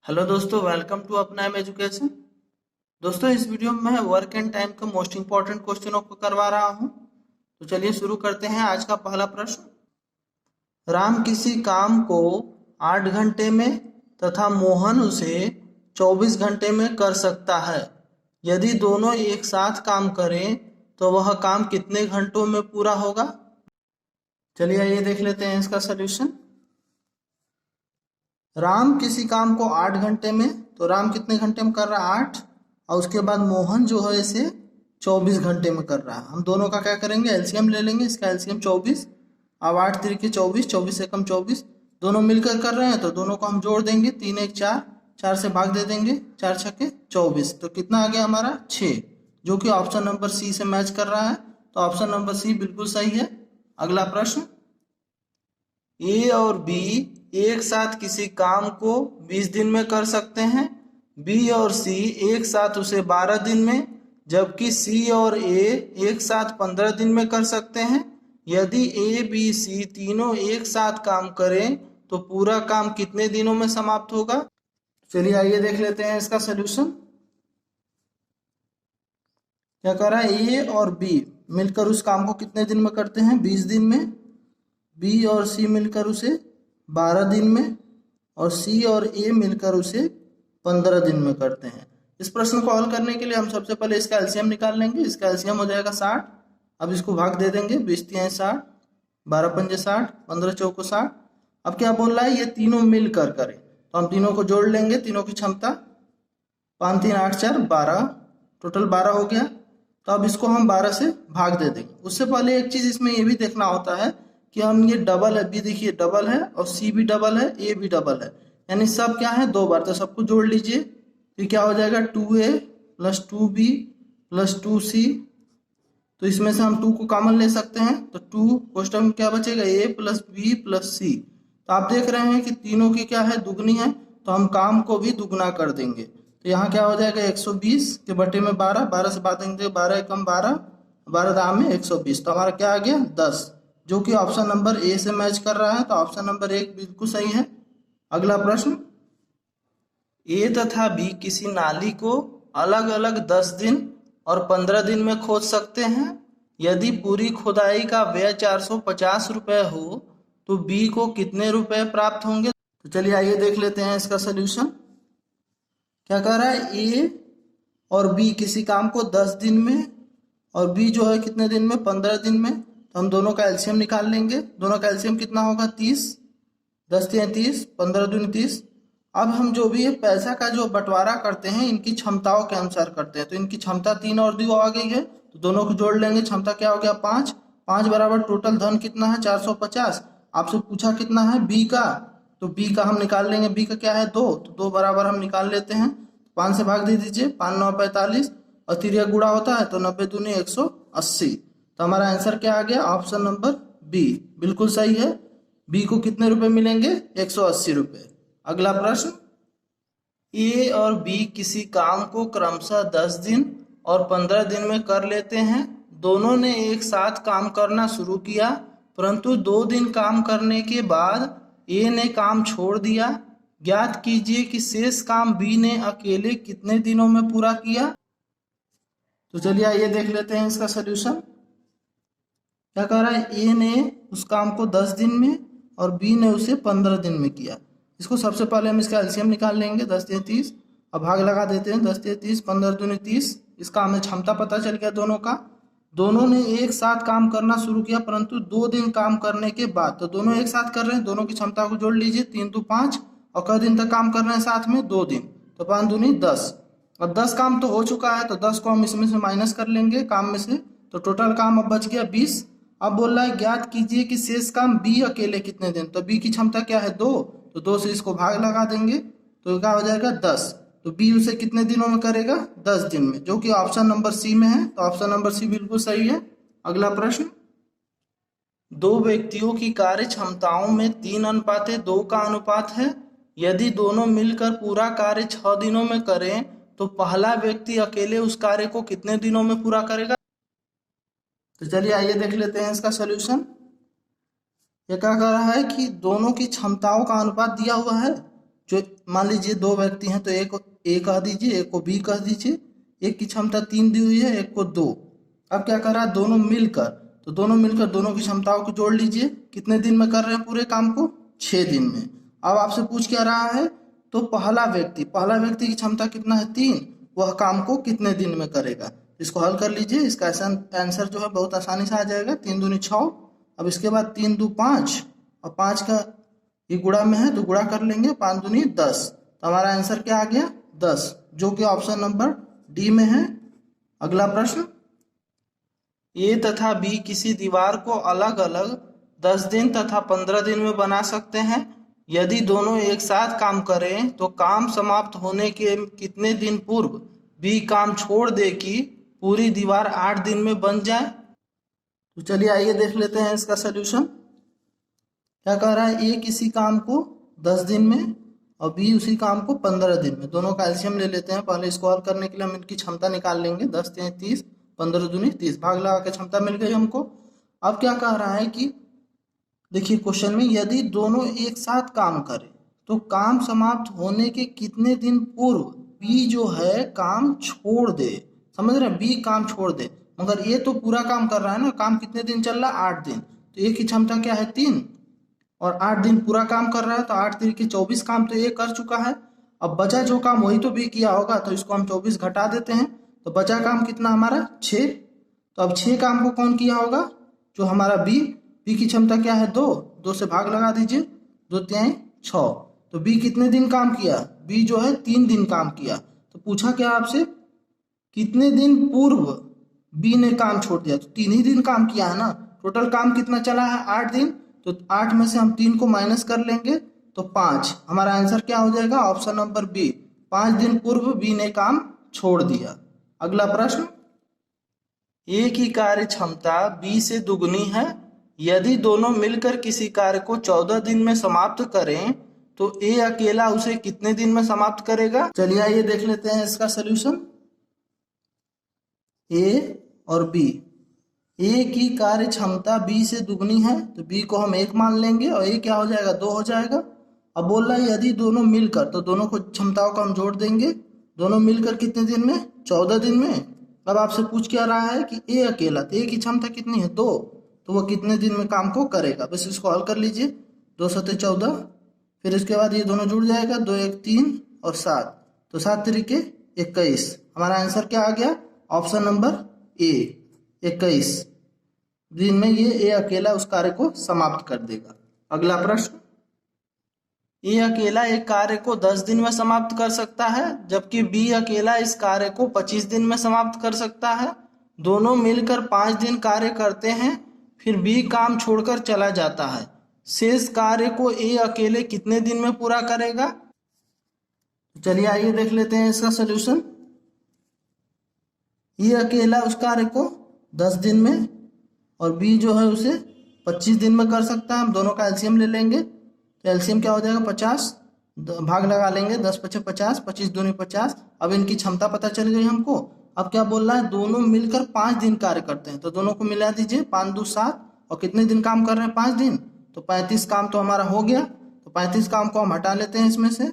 Hello दोस्तों, welcome to अपना M education. दोस्तों, इस वीडियो में मैं वर्क एंड टाइम के मोस्ट इंपॉर्टेंट क्वेश्चनों को करवा रहा हूं। तो चलिए शुरू करते हैं। आज का पहला प्रश्न, राम किसी काम को 8 घंटे में तथा मोहन उसे 24 घंटे में कर सकता है। यदि दोनों एक साथ काम करें तो वह काम कितने घंटों में पूरा होगा? चलिए ये देख लेते हैं इसका सलूशन। राम किसी काम को 8 घंटे में, तो राम कितने घंटे में कर रहा है? 8। और उसके बाद मोहन जो है इसे 24 घंटे में कर रहा है। हम दोनों का क्या करेंगे, एलसीएम ले लेंगे। इसका एलसीएम 24। अब 8 तिरिके 24, 24 एकम 24, दोनों मिलकर कर रहे हैं तो दोनों को हम जोड़ देंगे। 3 1 4, 4 से भाग दे देंगे, 4 छक्के 24। तो कितना आ गया हमारा? 6, जो कि ऑप्शन नंबर सी से मैच कर रहा है। तो ऑप्शन नंबर सी बिल्कुल सही है। अगला प्रश्न, ए और बी एक साथ किसी काम को 20 दिन में कर सकते हैं। बी और सी एक साथ उसे 12 दिन में, जबकि सी और ए एक साथ 15 दिन में कर सकते हैं। यदि ए बी सी तीनों एक साथ काम करें तो पूरा काम कितने दिनों में समाप्त होगा? चलिए आइए देख लेते हैं इसका सलूशन। क्या कर रहा है, ए और बी मिलकर उस काम को कितने दिन में करते हैं? 20 दिन में। बी और सी मिलकर उसे 12 दिन में, और सी और ए मिलकर उसे 15 दिन में करते हैं। इस प्रश्न को हल करने के लिए हम सबसे पहले इसका एलसीएम निकाल लेंगे। इसका एलसीएम हो जाएगा 60। अब इसको भाग दे देंगे, 20 तिहाई 60, 12 पंजे 60, 15 चौको 60। अब क्या बोल रहा है, ये तीनों मिलकर करें, तो हम तीनों को जोड़ लेंगे। तीनों की क्षमता 5 3 8 4 12, टोटल 12 हो गया। तो अब इसको हम 12 से भाग दे देंगे। उससे पहले एक चीज इसमें ये भी देखना होता है कि हम ये डबल है, बी देखिए डबल है, और सी भी डबल है, ए भी डबल है, यानी सब क्या है 2 बार। तो सबको जोड़ लीजिए, तो क्या हो जाएगा 2a plus 2b plus 2c। तो इसमें से हम 2 को कॉमन ले सकते हैं, तो 2 क्वेश्चन में क्या बचेगा, a प्लस बी प्लस सी। तो आप देख रहे हैं कि तीनों की क्या है, दुगनी है, तो हम काम को भी दुगना कर देंगे। तो यहाँ क्या हो जाएगा 120 के बटे में 12, 12 से बात देंगे, 12 एकम 12, 12 दाम में 120। तो हमारा क्या आ गया 10, जो कि ऑप्शन नंबर ए से मैच कर रहा है। तो ऑप्शन नंबर 1 बिल्कुल सही है। अगला प्रश्न, ए तथा बी किसी नाली को अलग अलग 10 दिन और 15 दिन में खोद सकते हैं। यदि पूरी खुदाई का व्यय 450 रुपये हो तो बी को कितने रुपए प्राप्त होंगे? तो चलिए आइए देख लेते हैं इसका सलूशन। क्या कह रहा है, ए और बी किसी काम को 10 दिन में, और बी जो है कितने दिन में, 15 दिन में। तो हम दोनों का एलसीएम निकाल लेंगे। दोनों का एलसीएम कितना होगा 30, 10 तिहाई 30, 15 दूनी 30। अब हम जो भी पैसा का जो बंटवारा करते हैं इनकी क्षमताओं के अनुसार करते हैं। तो इनकी क्षमता 3 और 2 आ गई है, तो दोनों को जोड़ लेंगे। क्षमता क्या हो गया 5, 5 बराबर टोटल धन कितना है 450। आपसे पूछा कितना है बी का, तो बी का हम निकाल लेंगे। बी का क्या है 2, तो 2 बराबर हम निकाल लेते हैं। 5 से भाग दे दीजिए, 5 9 45, और तिरिया गुणा होता है तो 90 दूनी 180। तो हमारा आंसर क्या आ गया, ऑप्शन नंबर बी बिल्कुल सही है। बी को कितने रुपए मिलेंगे, 180 रुपए। अगला प्रश्न, ए और बी किसी काम को क्रमशः 10 दिन और 15 दिन में कर लेते हैं। दोनों ने एक साथ काम करना शुरू किया, परंतु 2 दिन काम करने के बाद ए ने काम छोड़ दिया। ज्ञात कीजिए कि शेष काम बी ने अकेले कितने दिनों में पूरा किया? तो चलिए आइए देख लेते हैं इसका सलूशन। क्या कह रहा है, ए ने उस काम को 10 दिन में और बी ने उसे 15 दिन में किया। इसको सबसे पहले हम इसका एलसीएम निकाल लेंगे, 10 तिहाई 30। अब भाग लगा देते हैं, 10 तिहाई 30, 15 दूनी 30। इसका हमें क्षमता पता चल गया दोनों का। दोनों ने एक साथ काम करना शुरू किया, परंतु 2 दिन काम करने के बाद। तो दोनों एक साथ कर रहे हैं, दोनों की क्षमता को जोड़ लीजिए, 3 2 5, और कै दिन तक काम कर रहे हैं साथ में, 2 दिन। तो 5 दूनी 10। अब 10 काम तो हो चुका है, तो 10 को हम इसमें से माइनस कर लेंगे काम में से, तो टोटल काम अब बच गया 20। अब बोल रहा है ज्ञात कीजिए कि शेष काम बी अकेले कितने दिन। तो बी की क्षमता क्या है 2, तो 2 से इसको भाग लगा देंगे, तो क्या हो जाएगा 10। तो बी उसे कितने दिनों में करेगा, 10 दिन में, जो कि ऑप्शन नंबर सी में है। तो ऑप्शन नंबर सी बिल्कुल सही है। अगला प्रश्न, 2 व्यक्तियों की कार्य क्षमताओं में 3:2 का अनुपात है। यदि दोनों मिलकर पूरा कार्य 6 दिनों में करें तो पहला व्यक्ति अकेले उस कार्य को कितने दिनों में पूरा करेगा? तो चलिए आइए देख लेते हैं इसका सलूशन। ये क्या कह रहा है कि दोनों की क्षमताओं का अनुपात दिया हुआ है, जो मान लीजिए दो व्यक्ति हैं तो एक ए कह दीजिए, एक को बी कह दीजिए। एक की क्षमता 3 दी हुई है, एक को 2। अब क्या कर रहा है, दोनों मिलकर, तो दोनों मिलकर दोनों की क्षमताओं को जोड़ लीजिए। कितने दिन में कर रहे हैं पूरे काम को? 6 दिन में। अब आपसे पूछ क्या रहा है, तो पहला व्यक्ति की क्षमता कितना है? 3। वह काम को कितने दिन में करेगा? इसको हल कर लीजिए। इसका आंसर जो है बहुत आसानी से आ जाएगा। 3 दूनी 6। अब इसके बाद 3 दू 5 और 5 का ये गुणा में है तो गुणा कर लेंगे। 5 दूनी 10। तो हमारा आंसर क्या आ गया? 10, जो कि ऑप्शन नंबर डी में है। अगला प्रश्न, ए तथा बी किसी दीवार को अलग अलग 10 दिन तथा 15 दिन में बना सकते हैं। यदि दोनों एक साथ काम करें तो काम समाप्त होने के कितने दिन पूर्व बी काम छोड़ दे कि पूरी दीवार 8 दिन में बन जाए? तो चलिए आइए देख लेते हैं इसका सलूशन। क्या कह रहा है, ए किसी काम को 10 दिन में और बी उसी काम को 15 दिन में। दोनों का एलसीएम ले लेते हैं। पहले इसको हल करने के लिए हम इनकी क्षमता निकाल लेंगे। 10 3 30, 15 दूनी 30, भाग लगा के क्षमता मिल गई हमको। अब क्या कह रहा है कि देखिए क्वेश्चन में, यदि दोनों एक साथ काम करें तो काम समाप्त होने के कितने दिन पूर्व बी जो है काम छोड़ दे। समझ रहे हैं, बी काम छोड़ दे। मगर ये तो पूरा काम कर रहा है ना, काम कितने दिन चल रहा है? 8 दिन। तो ए की क्षमता क्या है? 3, और 8 दिन पूरा काम कर रहा है। तो 8 3 24 काम तो ये कर चुका है। अब बचा जो काम वही तो बी किया होगा, तो इसको हम 24 घटा देते हैं। तो बचा काम कितना हमारा? 6। तो अब 6 काम को कौन किया होगा? जो हमारा बी की क्षमता क्या है? 2 से भाग लगा दीजिए। 2 3 6। तो बी कितने दिन काम किया? बी जो है 3 दिन काम किया। तो पूछा क्या आपसे, कितने दिन पूर्व बी ने काम छोड़ दिया? तो 3 ही दिन काम किया है ना। टोटल काम कितना चला है? 8 दिन। तो 8 में से हम 3 को माइनस कर लेंगे तो 5। हमारा आंसर क्या हो जाएगा? ऑप्शन नंबर बी, 5 दिन पूर्व बी ने काम छोड़ दिया। अगला प्रश्न, ए की कार्य क्षमता बी से दुगनी है। यदि दोनों मिलकर किसी कार्य को 14 दिन में समाप्त करें तो ए अकेला उसे कितने दिन में समाप्त करेगा? चलिए आइए देख लेते हैं इसका सलूशन। ए और बी, ए की कार्य क्षमता बी से दुगनी है तो बी को हम 1 मान लेंगे और ए क्या हो जाएगा? 2 हो जाएगा। अब बोल रहा है यदि दोनों मिलकर, तो दोनों को क्षमताओं को हम जोड़ देंगे। दोनों मिलकर कितने दिन में? 14 दिन में। अब आपसे पूछ क्या रहा है कि ए अकेला, तो ए की क्षमता कितनी है? 2। तो वह कितने दिन में काम को करेगा? बस इसको हल कर लीजिए। 2 7 14, फिर इसके बाद ये दोनों जुड़ जाएगा। 2 1 3 और 7, तो 7 3 21। हमारा आंसर क्या आ गया? ऑप्शन नंबर ए, 21 दिन में ये ए अकेला उस कार्य को समाप्त कर देगा। अगला प्रश्न, ए अकेला एक कार्य को 10 दिन में समाप्त कर सकता है जबकि बी अकेला इस कार्य को 25 दिन में समाप्त कर सकता है। दोनों मिलकर 5 दिन कार्य करते हैं, फिर बी काम छोड़कर चला जाता है। शेष कार्य को ए अकेले कितने दिन में पूरा करेगा? चलिए आइए देख लेते हैं इसका सलूशन। ए अकेला उस कार्य को 10 दिन में और बी जो है उसे 25 दिन में कर सकता है। हम दोनों का एलसीएम ले लेंगे। तो एलसीएम क्या हो जाएगा? 50, भाग लगा लेंगे। 10 5 50, 25 दूनी 50। अब इनकी क्षमता पता चल गई हमको। अब क्या बोल रहा है? दोनों मिलकर 5 दिन कार्य करते हैं, तो दोनों को मिला दीजिए। 5 2 7, और कितने दिन काम कर रहे हैं? 5 दिन। तो 35 काम तो हमारा हो गया। तो 35 काम को हम हटा लेते हैं इसमें से,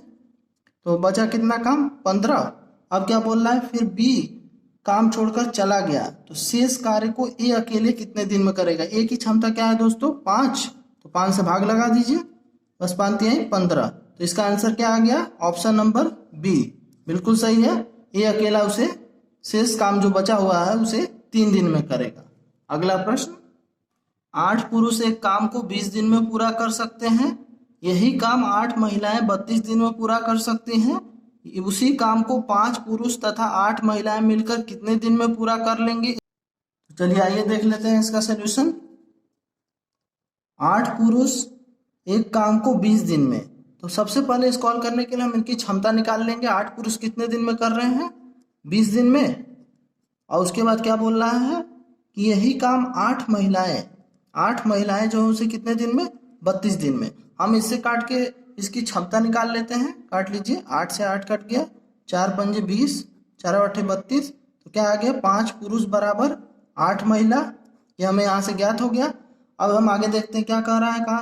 तो बचा कितना काम? 15। अब क्या बोल रहा है? फिर बी काम छोड़कर चला गया तो शेष कार्य को ए अकेले कितने दिन में करेगा? ए की क्षमता क्या है दोस्तों? 5। तो 5 से भाग लगा दीजिए। बस 5 3 15। तो इसका आंसर क्या आ गया? ऑप्शन नंबर बी, बिल्कुल सही है। ए अकेला उसे शेष काम जो बचा हुआ है उसे 3 दिन में करेगा। अगला प्रश्न, 8 पुरुष एक काम को 20 दिन में पूरा कर सकते हैं। यही काम 8 महिलाएं 32 दिन में पूरा कर सकती हैं। उसी काम को 5 पुरुष तथा 8 महिलाएं मिलकर कितने दिन में पूरा कर लेंगे? चलिए आइए देख लेते हैं इसका सलूशन। 8 पुरुष एक काम को 20 दिन में, तो सबसे पहले इसको हल करने के लिए हम इनकी क्षमता निकाल लेंगे। 8 पुरुष कितने दिन में कर रहे हैं? 20 दिन में। और उसके बाद क्या बोल रहा है कि यही काम 8 महिलाएं जो है उसे कितने दिन में? 32 दिन में। हम इससे काट के इसकी क्षमता निकाल लेते हैं। काट लीजिए। 8 से 8 कट गया, 4 5 20, 4 8 32। तो क्या आ गया? 5 पुरुष बराबर 8 महिला। ये हमें यहाँ से ज्ञात हो गया। अब हम आगे देखते हैं क्या कह रहा है। कहा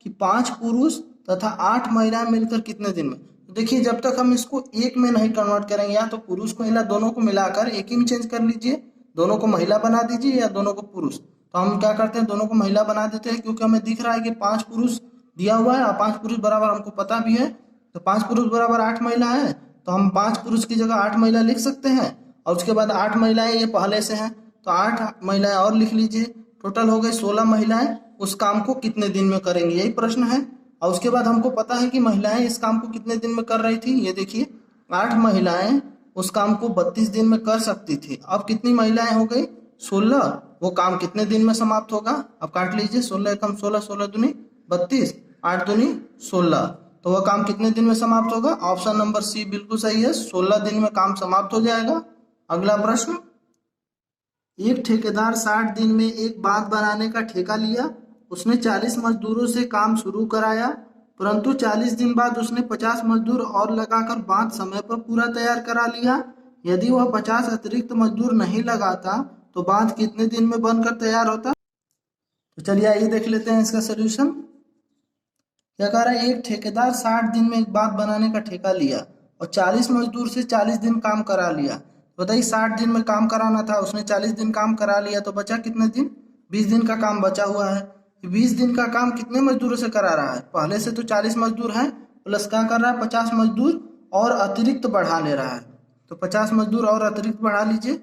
कि 5 पुरुष तथा 8 महिलाएं मिलकर कितने दिन में? देखिए जब तक हम इसको एक में नहीं कन्वर्ट करेंगे, या तो पुरुष महिला दोनों को मिलाकर एक ही में चेंज कर लीजिए, दोनों को महिला बना दीजिए या दोनों को पुरुष। तो हम क्या करते हैं, दोनों को महिला बना देते हैं, क्योंकि हमें दिख रहा है कि 5 पुरुष दिया हुआ है और 5 पुरुष बराबर हमको पता भी है, तो 5 पुरुष बराबर 8 महिला है, तो हम 5 पुरुष की जगह 8 महिला लिख सकते हैं। और उसके बाद 8 महिलाएं ये पहले से हैं, तो 8 महिलाएं और लिख लीजिए, टोटल हो गए 16 महिलाएं। उस काम को कितने दिन में करेंगी, यही प्रश्न है। और उसके बाद हमको पता है कि महिलाएं इस काम को कितने दिन में कर रही थी, ये देखिए 8 महिलाएं उस काम को 32 दिन में कर सकती थी। अब कितनी महिलाएं हो गई, 16, वो काम कितने दिन में समाप्त होगा, अब काट लीजिए, 16 एकम 16, 16 दूनी 32, 8 दूनी 16, तो वह काम कितने दिन में समाप्त होगा। ऑप्शन नंबर सी बिल्कुल सही है, 16 दिन में काम समाप्त हो जाएगा। अगला प्रश्न, एक ठेकेदार 60 दिन में एक बांध बनाने का ठेका लिया। उसने 40 मजदूरों से काम शुरू कराया, परंतु 40 दिन बाद उसने 50 मजदूर और लगाकर बांध समय पर पूरा तैयार करा लिया। यदि वह 50 अतिरिक्त मजदूर नहीं लगाता तो बांध कितने दिन में बनकर तैयार होता। तो चलिए आइए देख लेते हैं इसका सोल्यूशन। क्या कह रहा है, एक ठेकेदार 60 दिन में एक बांध बनाने का ठेका लिया और 40 मजदूर से 40 दिन काम करा लिया। बताइए 60 दिन में काम कराना था, उसने 40 दिन काम करा लिया, तो बचा कितने दिन, 20 दिन का काम बचा हुआ है। 20 दिन का काम कितने मजदूरों से करा रहा है, पहले से तो 40 मजदूर हैं, प्लस क्या कर रहा है 50 मजदूर और अतिरिक्त बढ़ा ले रहा है। तो 50 मजदूर और अतिरिक्त बढ़ा लीजिए,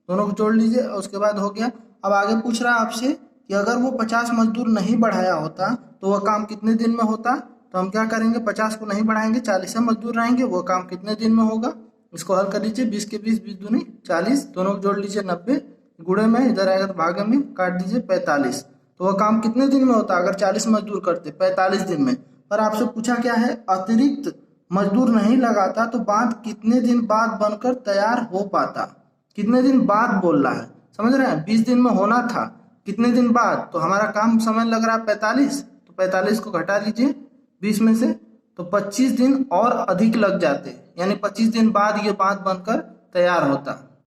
दोनों को जोड़ लीजिए और उसके बाद हो गया। अब आगे पूछ रहा है आपसे कि अगर वो 50 मजदूर नहीं बढ़ाया होता तो वह काम कितने दिन में होता। तो हम क्या करेंगे, 50 को नहीं बढ़ाएंगे, 40 मजदूर रहेंगे, वो काम कितने दिन में होगा। इसको हल कर लीजिए, 20 के 20, 20 दूनी 40, दोनों को जोड़ लीजिए 90, गुणे में इधर आएगा तो भागे में काट दीजिए 45, तो वह काम कितने दिन में होता अगर 40 मजदूर करते, 45 दिन में। पर आपसे पूछा क्या है, अतिरिक्त मजदूर नहीं लगाता तो बांध कितने दिन बाद बनकर तैयार हो पाता। कितने दिन बाद बोल रहा है, समझ रहे हैं, 20 दिन में होना था, कितने दिन बाद, तो हमारा काम समय लग रहा है 45, तो 45 को घटा लीजिए 20 में से, तो 25 दिन और अधिक लग जाते, यानी 25 दिन बाद ये बांध बनकर तैयार होता।